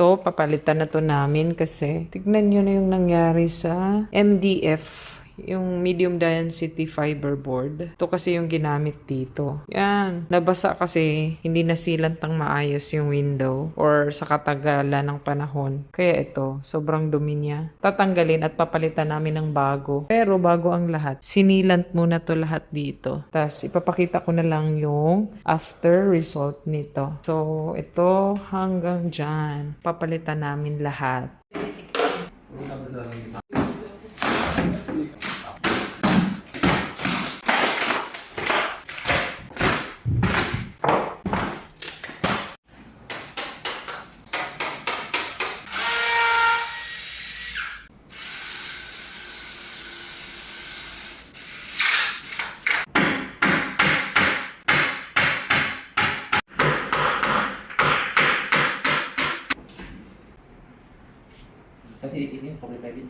ito, papalitan na to namin kasi tignan nyo na yung nangyari sa MDF. Yung medium density fiberboard. Ito kasi yung ginamit dito. Yan. Nabasa kasi hindi nasilantang maayos yung window or sa katagalan ng panahon. Kaya ito, sobrang dumi niya. Tatanggalin at papalitan namin ng bago. Pero bago ang lahat, sinilant muna to lahat dito. Tapos ipapakita ko na lang yung after result nito. So, ito hanggang dyan. Papalitan namin lahat. Kasi ini 45 din.